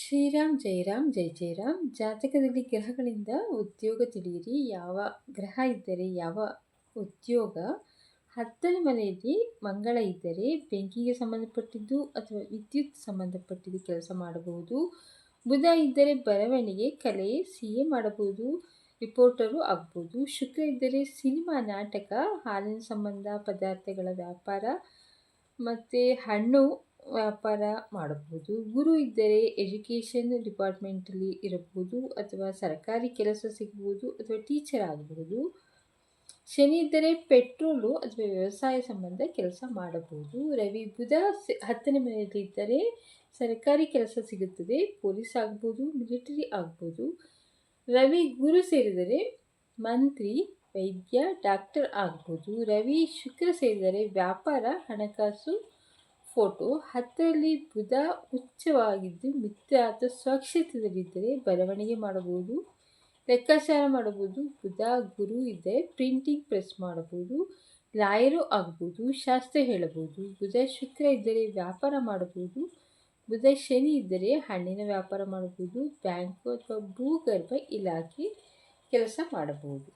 ಶ್ರೀರಾಮ್ ಜೈ ರಾಮ್ ಜೈ ಜೈ ರಾಮ್. ಜಾತಕದಲ್ಲಿ ಗ್ರಹಗಳಿಂದ ಉದ್ಯೋಗ ತಿಳಿಯಿರಿ. ಯಾವ ಗ್ರಹ ಇದ್ದರೆ ಯಾವ ಉದ್ಯೋಗ. 10ನೇ ಮನೆಯಲ್ಲಿ ಮಂಗಳ ಇದ್ದರೆ ಬೆಂಕಿಗೆ ಸಂಬಂಧಪಟ್ಟಿದ್ದು ಅಥವಾ ವಿದ್ಯುತ್ ಸಂಬಂಧಪಟ್ಟಿದ್ದು ಕೆಲಸ ಮಾಡಬಹುದು. ಬುಧ ಇದ್ದರೆ ಬರವಣಿಗೆ, ಕಲೆ, CA ಮಾಡಬಹುದು, ರಿಪೋರ್ಟರು ಆಗ್ಬೋದು. ಶುಕ್ರ ಇದ್ದರೆ ಸಿನಿಮಾ, ನಾಟಕ, ಹಾಲಿನ ಸಂಬಂಧ ಪದಾರ್ಥಗಳ ವ್ಯಾಪಾರ ಮತ್ತು ಹಣ್ಣು ವ್ಯಾಪಾರ ಮಾಡಬಹುದು. ಗುರು ಇದ್ದರೆ ಎಜುಕೇಷನ್ ಡಿಪಾರ್ಟ್ಮೆಂಟಲ್ಲಿ ಇರಬಹುದು ಅಥವಾ ಸರ್ಕಾರಿ ಕೆಲಸ ಸಿಗಬಹುದು ಅಥವಾ ಟೀಚರ್ ಆಗಬಹುದು. ಶನಿ ಇದ್ದರೆ ಪೆಟ್ರೋಲು ಅಥವಾ ವ್ಯವಸಾಯ ಸಂಬಂಧ ಕೆಲಸ ಮಾಡಬಹುದು. ರವಿ ಬುಧ 10ನೇ ಮನೆಯಲ್ಲಿ ಇದ್ದರೆ ಸರ್ಕಾರಿ ಕೆಲಸ ಸಿಗುತ್ತದೆ, ಪೊಲೀಸ್ ಆಗ್ಬೋದು, ಮಿಲಿಟರಿ ಆಗ್ಬೋದು. ರವಿ ಗುರು ಸೇರಿದರೆ ಮಂತ್ರಿ, ವೈದ್ಯ, ಡಾಕ್ಟರ್ ಆಗ್ಬೋದು. ರವಿ ಶುಕ್ರ ಸೇರಿದರೆ ವ್ಯಾಪಾರ, ಹಣಕಾಸು, ಫೋಟೋ. 10ರಲ್ಲಿ ಬುಧ ಉಚ್ಚವಾಗಿದ್ದು ಮಿತ್ರ ಅಥವಾ ಸ್ವಕ್ಷೇತ್ರದಲ್ಲಿದ್ದರೆ ಬರವಣಿಗೆ ಮಾಡಬಹುದು, ಲೆಕ್ಕಾಚಾರ ಮಾಡಬಹುದು. ಬುಧ ಗುರು ಇದ್ದರೆ ಪ್ರಿಂಟಿಂಗ್ ಪ್ರೆಸ್ ಮಾಡಬಹುದು, ಲಾಯರು ಆಗ್ಬೋದು, ಶಾಸ್ತ್ರ ಹೇಳಬಹುದು. ಬುಧ ಶುಕ್ರ ಇದ್ದರೆ ವ್ಯಾಪಾರ ಮಾಡಬಹುದು. ಬುಧ ಶನಿ ಇದ್ದರೆ ಹಣ್ಣಿನ ವ್ಯಾಪಾರ ಮಾಡಬಹುದು, ಬ್ಯಾಂಕು ಅಥವಾ ಭೂಗರ್ಭ ಇಲಾಖೆ ಕೆಲಸ ಮಾಡಬಹುದು.